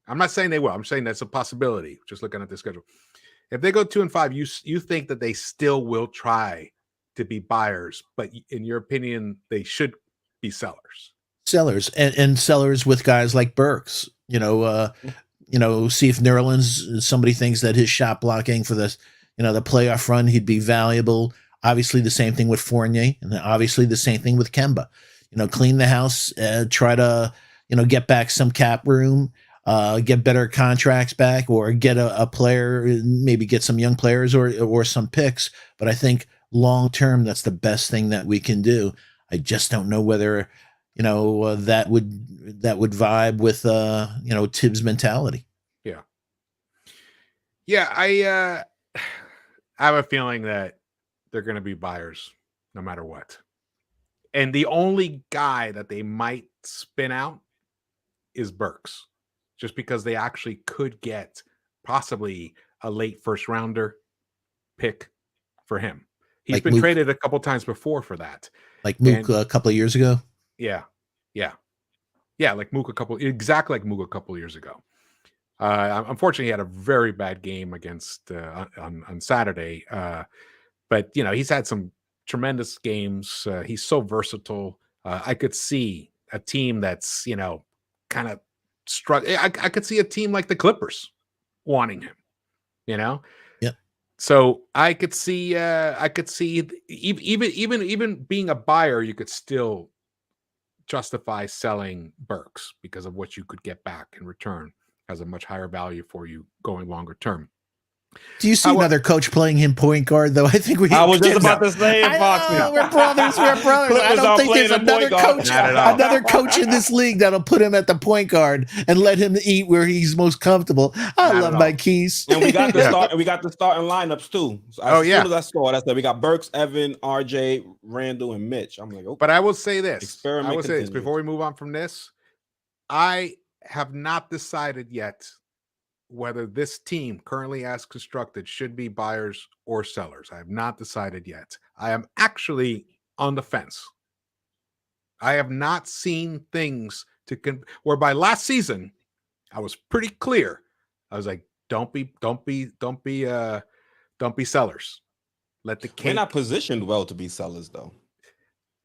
I'm not saying they will. I'm saying that's a possibility. Just looking at the schedule. If they go 2-5, you think that they still will try to be buyers, but in your opinion, they should be sellers. Sellers and sellers with guys like Burks. See if Nerlens, somebody thinks that his shot blocking for the playoff run, he'd be valuable. Obviously, the same thing with Fournier, and obviously the same thing with Kemba. Clean the house, try to get back some cap room. Get better contracts back, or get a player, maybe get some young players or some picks. But I think long term, that's the best thing that we can do. I just don't know whether that would vibe with Tibbs' mentality. Yeah. I I have a feeling that they're going to be buyers no matter what. And the only guy that they might spin out is Burks, just because they actually could get possibly a late first rounder pick for him. He's Like been Mook. traded a couple times before for that. Like Mook a couple of years ago. Yeah. Like Mook exactly like Mook a couple of years ago. Unfortunately, he had a very bad game against on Saturday. But he's had some tremendous games. He's so versatile. I could see a team that's kind of struggling. I could see a team like the Clippers wanting him. Yep. So I could see even being a buyer, you could still justify selling Burks because of what you could get back in return has a much higher value for you going longer term. Do you see another coach playing him point guard, though? I think I was just about to say it, Foxy. We're brothers. I don't think there's another coach in this league that'll put him at the point guard and let him eat where he's most comfortable. I love my Quis. And we got the starting lineups too. So as soon as I saw it, I said we got Burks, Evan, RJ, Randall, and Mitch. I'm like, okay. But I will say this. Before we move on from this. I have not decided yet whether this team currently as constructed should be buyers or sellers. I have not decided yet. I am actually on the fence. I have not seen things whereby last season I was pretty clear. I was like, don't be sellers. Let the cake. We're not positioned well to be sellers though.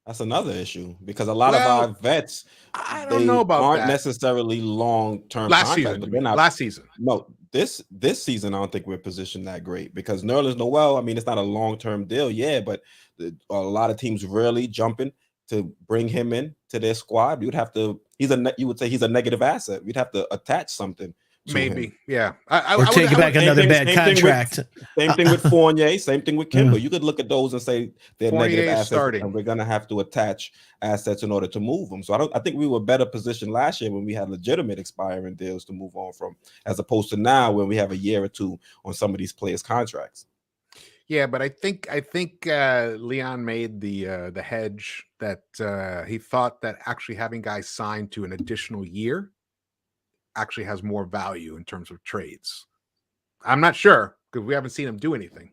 That's another issue because a lot of our vets, I don't know about aren't that. necessarily long-term last contracts, season. but they're not, last season. No, this season I don't think we're positioned that great because Nerlens Noel, I mean, it's not a long-term deal, but a lot of teams really jumping to bring him in to their squad. You would say he's a negative asset. We'd have to attach something. Maybe, him. yeah. Or take back another bad contract. Same thing with Fournier. Same thing with Kimber. You could look at those and say they're negative assets, and we're going to have to attach assets in order to move them. So I think we were better positioned last year when we had legitimate expiring deals to move on from, as opposed to now when we have a year or two on some of these players' contracts. Yeah, but I think Leon made the hedge that he thought that actually having guys signed to an additional year actually has more value in terms of trades. I'm not sure because we haven't seen him do anything,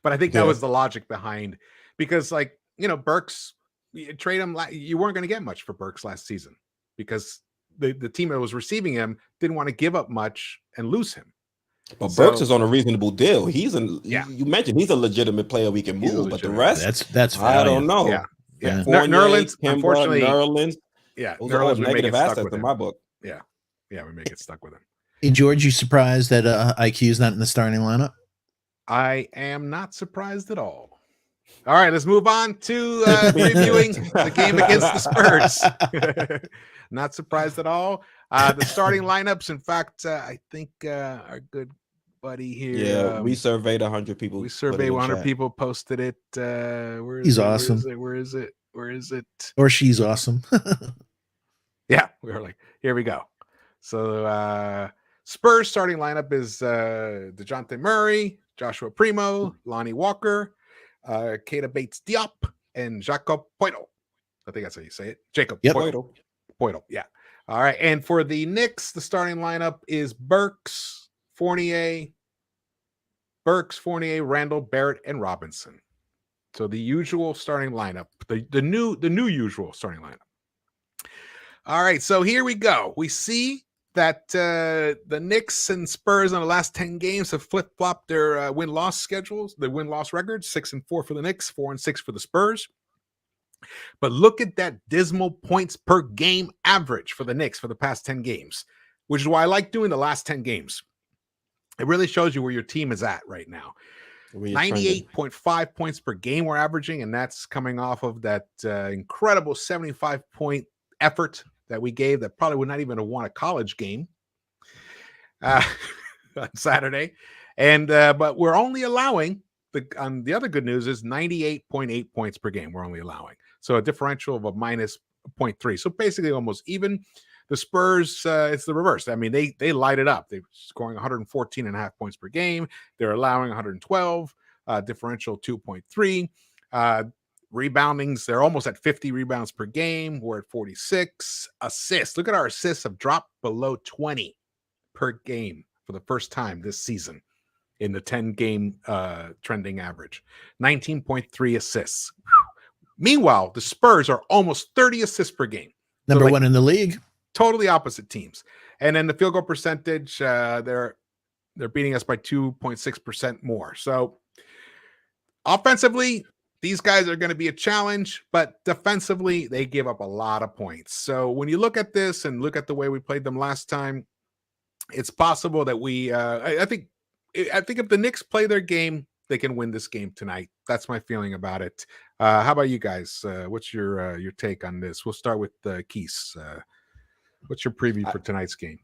but I think that was the logic behind, because Burks, trade him. You weren't going to get much for Burks last season because the team that was receiving him didn't want to give up much and lose him. But Burks is on a reasonable deal. You mentioned he's a legitimate player we can move, but the rest, that's I don't know. Yeah. Fournier, Nerlens, Kimber, unfortunately, Nerlens, those are all negative assets in my book. Yeah, we may get stuck with him. Hey, George, you surprised that IQ is not in the starting lineup? I am not surprised at all. All right, let's move on to reviewing the game against the Spurs. Not surprised at all. The starting lineups, in fact, I think our good buddy here. Yeah, we surveyed 100 people. We surveyed 100 people, posted it. He's awesome. Where is it? Or she's awesome. Yeah, we were like, here we go. So Spurs starting lineup is DeJounte Murray, Joshua Primo, Lonnie Walker, Keita Bates-Diop, and Jakob Poeltl. I think that's how you say it. Jacob Poeltl. Yeah. All right. And for the Knicks, the starting lineup is Burks, Fournier, Randall, Barrett, and Robinson. So the usual starting lineup, the new usual starting lineup. All right. So here we go. We see that the Knicks and Spurs in the last 10 games have flip-flopped their win-loss schedules, their win-loss records, 6-4 for the Knicks, 4-6 for the Spurs. But look at that dismal points per game average for the Knicks for the past 10 games, which is why I like doing the last 10 games. It really shows you where your team is at right now. 98.5 points per game we're averaging, and that's coming off of that incredible 75-point effort that we gave that probably would not even have won a college game on Saturday. And but we're only allowing the other good news is 98.8 points per game we're only allowing. So a differential of a minus 0.3. So basically almost even. The Spurs, it's the reverse. I mean, they light it up. They're scoring 114.5 points per game. They're allowing 112, differential 2.3. Reboundings, they're almost at 50 rebounds per game. We're at 46. Assists, look at our assists have dropped below 20 per game for the first time this season in the 10-game trending average. 19.3 assists. Meanwhile, the Spurs are almost 30 assists per game. Number one in the league. Totally opposite teams. And then the field goal percentage, they're beating us by 2.6% more. So offensively, these guys are going to be a challenge, but defensively, they give up a lot of points. So when you look at this and look at the way we played them last time, it's possible that I think if the Knicks play their game, they can win this game tonight. That's my feeling about it. How about you guys? What's your take on this? We'll start with Quis. What's your preview for tonight's game?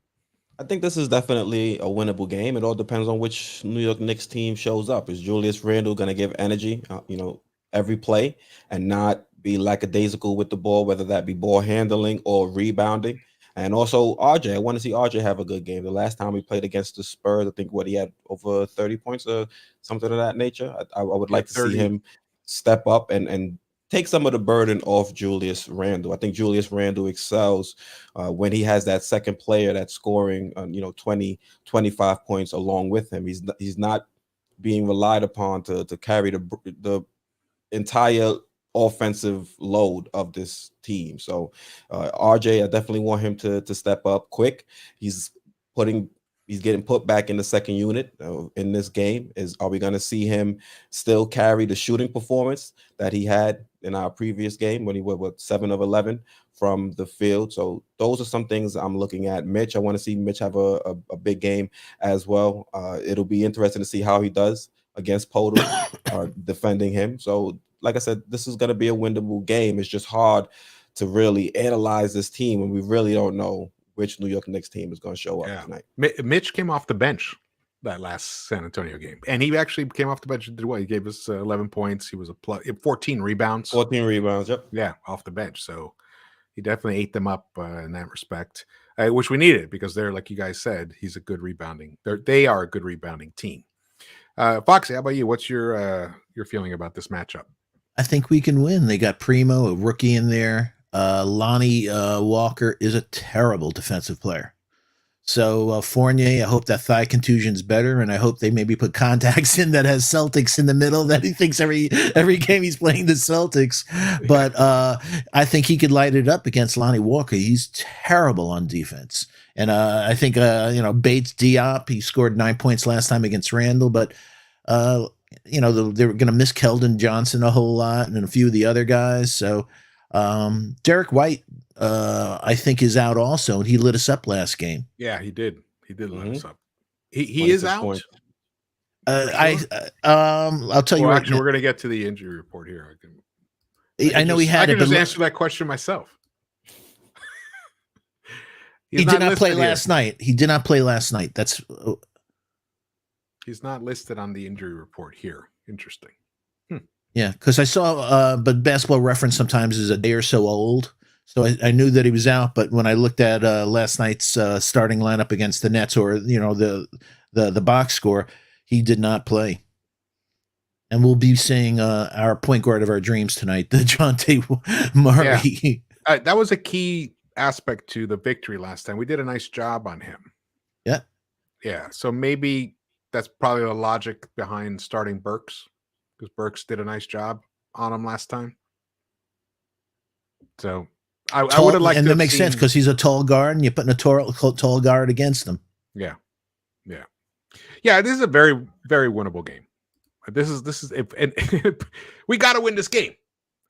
I think this is definitely a winnable game. It all depends on which New York Knicks team shows up. Is Julius Randle going to give energy, every play and not be lackadaisical with the ball, whether that be ball handling or rebounding? And also RJ, I want to see RJ have a good game. The last time we played against the Spurs, I think he had over 30 points or something of that nature. I would like to 30. See him step up and take some of the burden off Julius Randle. I think Julius Randle excels when he has that second player that's scoring 20, 25 points along with him. He's not being relied upon to carry the entire offensive load of this team. So RJ, I definitely want him to step up quick. He's getting put back in the second unit in this game. Are we going to see him still carry the shooting performance that he had in our previous game when he went 7 of 11 from the field? So those are some things I'm looking at. Mitch, I want to see Mitch have a big game as well. It'll be interesting to see how he does against Poto defending him. So like I said, this is going to be a winnable game. It's just hard to really analyze this team when we really don't know which New York Knicks team is going to show up tonight. Mitch came off the bench that last San Antonio game, and he actually came off the bench and did what? He gave us 11 points. He was 14 rebounds. 14 rebounds, yep. Yeah, off the bench. So he definitely ate them up in that respect, which we needed because they're, like you guys said, they are a good rebounding team. Foxy, how about you? What's your feeling about this matchup? I think we can win. They got Primo, a rookie in there. Lonnie Walker is a terrible defensive player. So Fournier, I hope that thigh contusion's better, and I hope they maybe put contacts in that has Celtics in the middle that he thinks every game he's playing the Celtics. But I think he could light it up against Lonnie Walker. He's terrible on defense. And I think Bates Diop, he scored 9 points last time against Randall, but they were going to miss Keldon Johnson a whole lot and a few of the other guys. So Derek White, I think, is out also, and he lit us up last game. Yeah, he did. He did lit us up. He is out. Points. I'll tell you. Actually, we're going to get to the injury report here. I know he had. I can just answer that question myself. He did not play last night. He did not play last night. He's not listed on the injury report here. Interesting. Yeah, because I saw, but Basketball Reference sometimes is a day or so old, so I knew that he was out. But when I looked at last night's starting lineup against the Nets, or the box score, he did not play. And we'll be seeing our point guard of our dreams tonight, the DeJounte Murray. Yeah. That was a key aspect to the victory last time. We did a nice job on him. Yeah. Yeah. So maybe that's probably the logic behind starting Burks, because Burks did a nice job on him last time. So I would have liked, and that makes sense because he's a tall guard, and you're putting a tall guard against him. Yeah. This is a very, very winnable game. This is we got to win this game.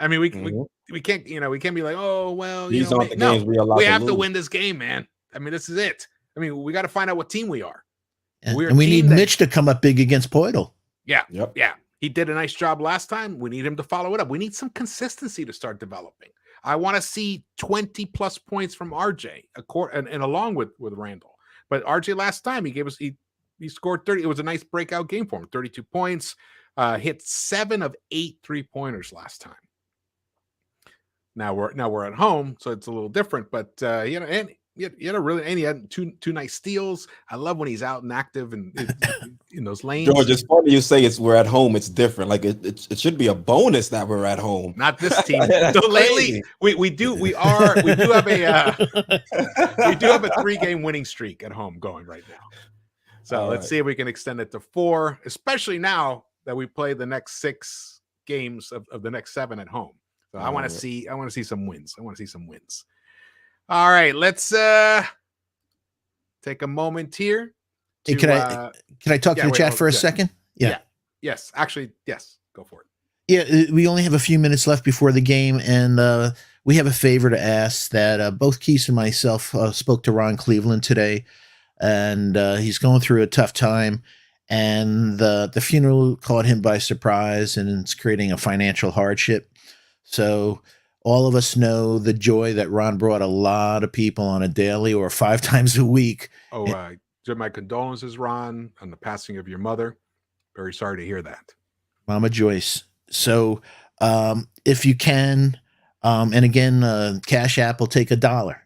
I mean, we can't we can't be like, oh well, these aren't the games we have to win this game, man. I mean, this is it. I mean, we got to find out what team we are. And we need Mitch to come up big against Poeltl. Yeah, yeah. He did a nice job last time. We need him to follow it up. We need some consistency to start developing. I want to see 20 plus points from RJ, and along with Randall. But RJ last time he scored 30. It was a nice breakout game for him. 32 points, hit 7 of 8 3-pointers last time. Now we're at home, so it's a little different. But and had a really, and he had two nice steals. I love when he's out and active and in those lanes. George, it's funny you say we're at home. It's different. Like it should be a bonus that we're at home. Not this team. So lately, we do have a 3-game winning streak at home going right now. So let's see if we can extend it to 4, especially now that we play the next 6 games of the next 7 at home. So I want to see some wins. All right, let's take a moment here. Hey, can I talk to the chat for a second? Yeah. Yes. Actually, yes. Go for it. Yeah, we only have a few minutes left before the game, and we have a favor to ask that both Quis and myself spoke to Ron Cleveland today, and he's going through a tough time, and the funeral caught him by surprise, and it's creating a financial hardship. So all of us know the joy that Ron brought a lot of people on a daily or 5 times a week. My condolences, Ron, on the passing of your mother. Very sorry to hear that. Mama Joyce. So if you can, and again, Cash App will take $1.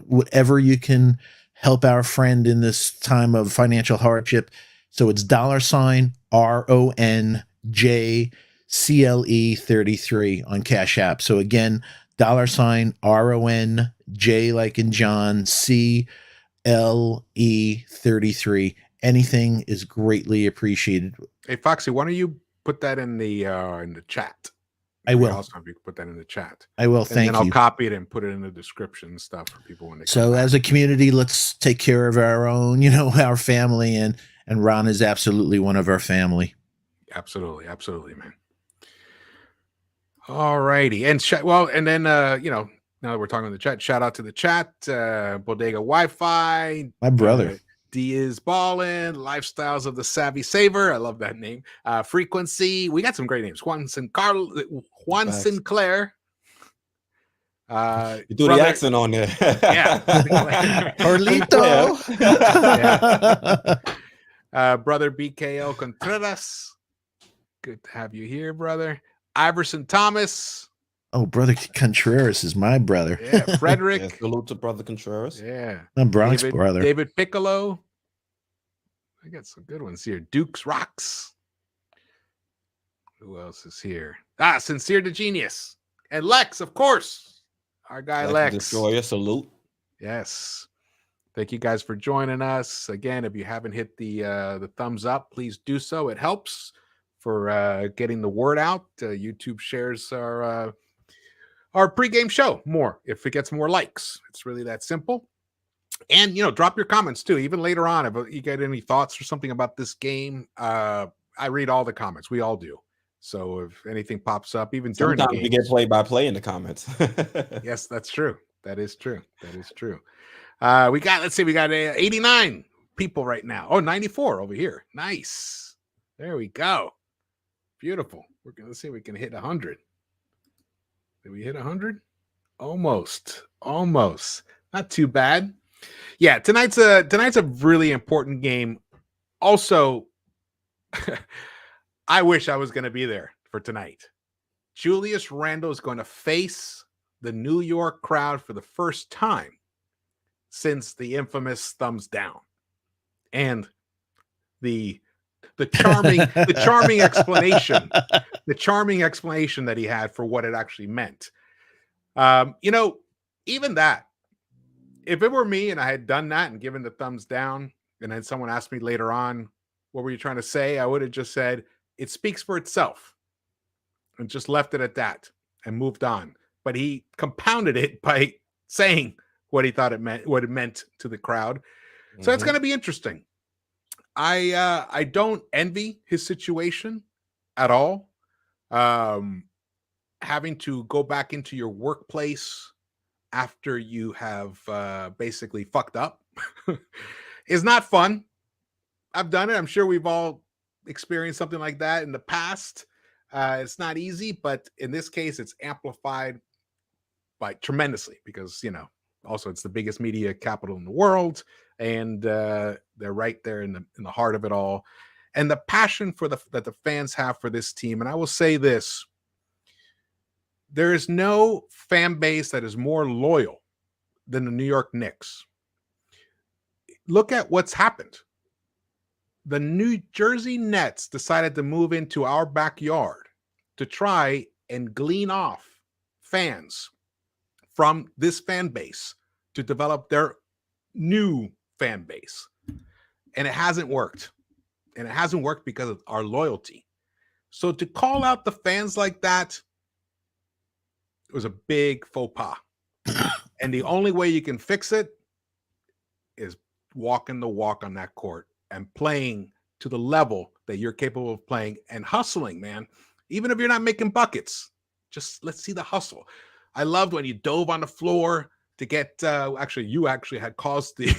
Whatever you can help our friend in this time of financial hardship. So it's $RONJCLE33 on Cash App. So again, $RONJ like in John, CLE33. Anything is greatly appreciated. Hey, Foxy, why don't you put that in the chat? I will. If you put that in the chat, I will. Thank you. And I'll copy it and put it in the description and stuff for people when they. So as a community, let's take care of our own, our family, and Ron is absolutely one of our family. Absolutely, man. All righty, and then now that we're talking in the chat, shout out to the chat, Bodega Wi-Fi, my brother. D is ballin', Lifestyles of the Savvy Saver. I love that name. Frequency. We got some great names. Juan Sinclair. You do the accent on there. Yeah. Carlito. Brother BKO Contreras. Good to have you here, brother. Iverson Thomas. Oh, brother Contreras is my brother. Yeah, Frederick. Yeah, salute to brother Contreras. Yeah, my Bronx brother. David Piccolo. I got some good ones here. Duke's Rocks. Who else is here? Sincere to Genius. And Lex, of course. Our guy Lex. Destroyer, salute. Yes. Thank you guys for joining us. Again, if you haven't hit the thumbs up, please do so. It helps for getting the word out. YouTube shares our pregame show more if it gets more likes. It's really that simple. And drop your comments too, even later on. If you get any thoughts or something about this game, I read all the comments. We all do. So if anything pops up, even during the game, we get play-by-play in the comments. Yes, that's true. That is true. We got 89 people right now. Oh, 94 over here. Nice. There we go. Beautiful. Let's see if we can hit 100. Did we hit 100? Almost. Not too bad. Yeah, tonight's a really important game. Also, I wish I was going to be there for tonight. Julius Randle is going to face the New York crowd for the first time since the infamous thumbs down, and the charming explanation that he had for what it actually meant. Even that, if it were me and I had done that and given the thumbs down, and then someone asked me later on, what were you trying to say? I would have just said, it speaks for itself, and just left it at that and moved on. But he compounded it by saying what he thought it meant, what it meant to the crowd. So it's going to be interesting. I don't envy his situation at all. Having to go back into your workplace after you have basically fucked up is not fun. I've done it. I'm sure we've all experienced something like that in the past. It's not easy, but in this case, it's amplified by tremendously because, also it's the biggest media capital in the world, and they're right there in the heart of it all. And the passion that the fans have for this team. And I will say this, there is no fan base that is more loyal than the New York Knicks. Look at what's happened. The New Jersey Nets decided to move into our backyard to try and glean off fans from this fan base to develop their new fan base. And it hasn't worked. And it hasn't worked because of our loyalty. So to call out the fans like that was a big faux pas. And the only way you can fix it is walking the walk on that court and playing to the level that you're capable of playing and hustling, man. Even if you're not making buckets, just let's see the hustle. I loved when you dove on the floor to get, you actually had caused the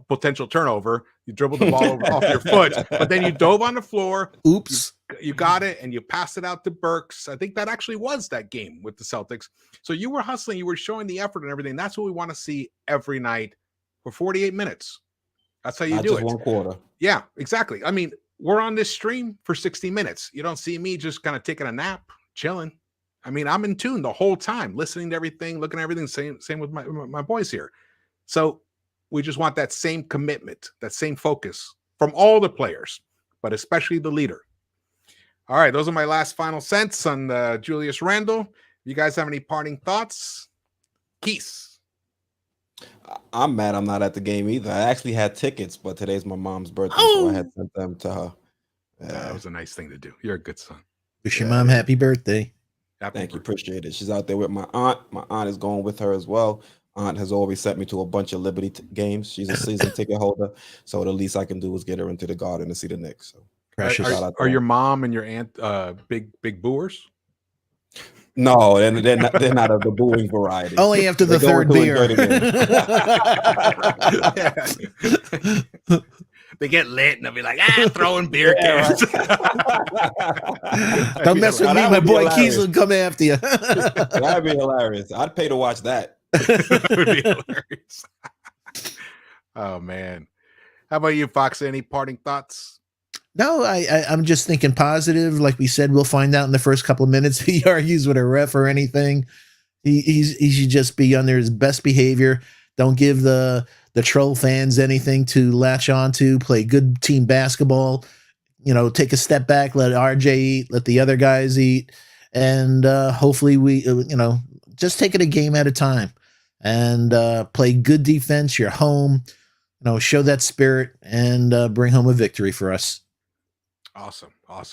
potential turnover. You dribbled the ball off your foot, but then you dove on the floor. Oops. You got it, and you passed it out to Burks. I think that actually was that game with the Celtics. So you were hustling, you were showing the effort and everything. That's what we want to see every night for 48 minutes. That's how you do it. Not just 1 quarter. Yeah, exactly. I mean, we're on this stream for 60 minutes. You don't see me just kind of taking a nap, chilling. I mean, I'm in tune the whole time, listening to everything, looking at everything. Same with my boys here. So we just want that same commitment, that same focus from all the players, but especially the leader. All right, those are my last final cents on Julius Randle. You guys have any parting thoughts? Quis. I'm mad I'm not at the game either. I actually had tickets, but today's my mom's birthday, so I had sent them to her. That was a nice thing to do. You're a good son. Wish your mom happy birthday. Thank you. Appreciate it. She's out there with my aunt. My aunt is going with her as well. Aunt has always sent me to a bunch of Liberty games. She's a season ticket holder. So the least I can do is get her into the Garden to see the Knicks. So Are your mom and your aunt big booers? No, they're not of the booing variety. Only after the third beer. They get lit and they'll be like, throwing beer cans. Don't mess with me. My boy Keys will come after you. That'd be hilarious. I'd pay to watch that. That would be hilarious. Oh, man. How about you, Fox? Any parting thoughts? No, I'm just thinking positive. Like we said, we'll find out in the first couple of minutes if he argues with a ref or anything. He should just be under his best behavior. Don't give the troll fans anything to latch onto. Play good team basketball. Take a step back. Let RJ eat. Let the other guys eat. And hopefully we, just take it a game at a time and play good defense. You're home. Show that spirit and bring home a victory for us. Awesome. All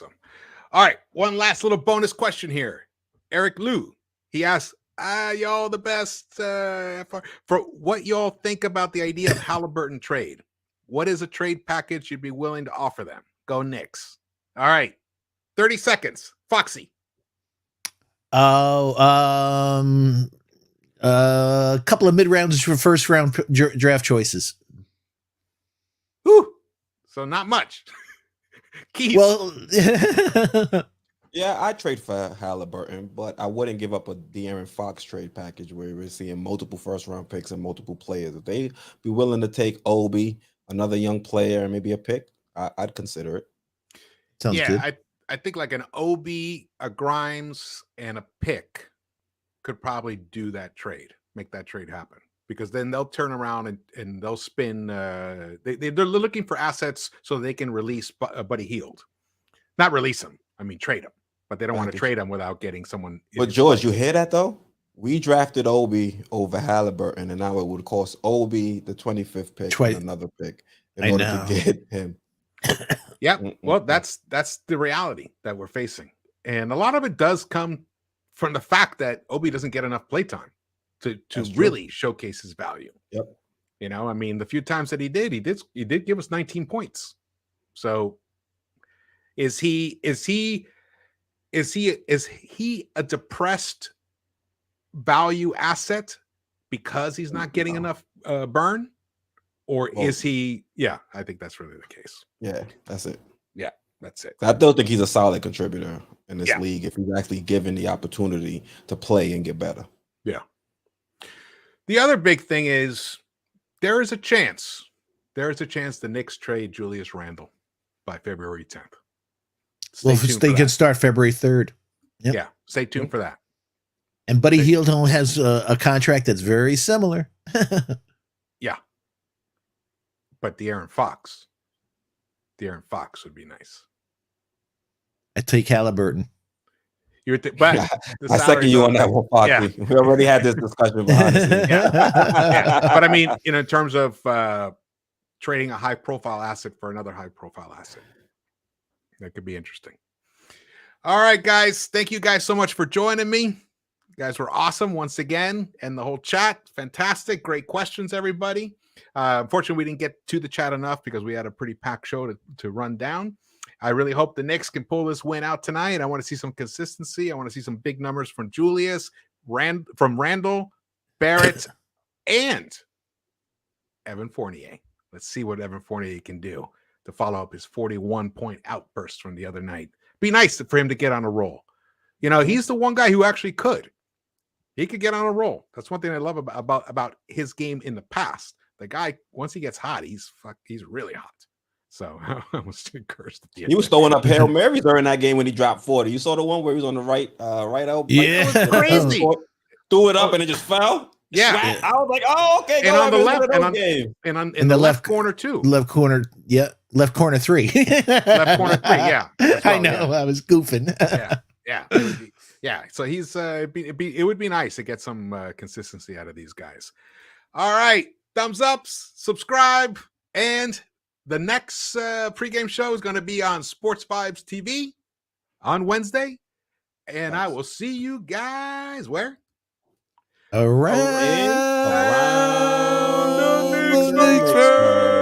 right. One last little bonus question here. Eric Liu, he asks, y'all the best for what y'all think about the idea of Halliburton trade. What is a trade package you'd be willing to offer them? Go Knicks. All right. 30 seconds. Foxy. A couple of mid-rounds for first-round draft choices. Whew. So not much. Keith. Well, yeah, I'd trade for Halliburton, but I wouldn't give up a De'Aaron Fox trade package where we're seeing multiple first-round picks and multiple players. If they be willing to take Obi, another young player, and maybe a pick, I'd consider it. Sounds good. I think like an Obi, a Grimes, and a pick could probably do that trade, make that trade happen. Because then they'll turn around and they'll spin. They're looking for assets so they can release Buddy Hield. Not release him. I mean, trade him. But they don't want to trade him without getting someone. But George, you hear that though? We drafted Obi over Halliburton, and now it would cost Obi the 25th pick and another pick in order to get him. Yeah. Well, that's the reality that we're facing. And a lot of it does come from the fact that Obi doesn't get enough playtime to really showcase his value. Yep. I mean, the few times that he did give us 19 points. So is he a depressed value asset because he's not getting enough burn? Or is he? Yeah, I think that's really the case. Yeah, that's it. Yeah, that's it. I don't think he's a solid contributor in this league if he's actually given the opportunity to play and get better. Yeah. The other big thing is there is a chance the Knicks trade Julius Randle by February 10th. They can start February 3rd. Yep. Yeah, stay tuned for that. And Buddy Hield has a contract that's very similar. Yeah. But De'Aaron Fox would be nice. I take Halliburton. You would but I second you on that one, Foxy. Yeah. We already had this discussion behind the scenes. Yeah. But I mean, in terms of trading a high-profile asset for another high-profile asset, that could be interesting. All right, guys. Thank you guys so much for joining me. You guys were awesome once again, and the whole chat, fantastic, great questions, everybody. Unfortunately, we didn't get to the chat enough because we had a pretty packed show to run down. I really hope the Knicks can pull this win out tonight. I want to see some consistency. I want to see some big numbers from Julius, from Randall, Barrett, and Evan Fournier. Let's see what Evan Fournier can do to follow up his 41-point outburst from the other night. Be nice for him to get on a roll. You know, he's the one guy who actually could. He could get on a roll. That's one thing I love about his game in the past. The guy, once he gets hot, he's really hot. So I was cursed. He was throwing up Hail Marys during that game when he dropped 40. You saw the one where he was on the right elbow. Yeah, it was crazy. Threw it up and it just fell. Yeah, I was like, oh, okay. And on the left, in the left corner too. Left corner, yeah. Left corner 3. Left corner 3, yeah. Well, I know. Yeah. I was goofing. Yeah. So he's it would be nice to get some consistency out of these guys. All right, thumbs ups, subscribe, and the next pregame show is going to be on Sports Vibes TV on Wednesday, and I will see you guys where around the Knicks-Verse.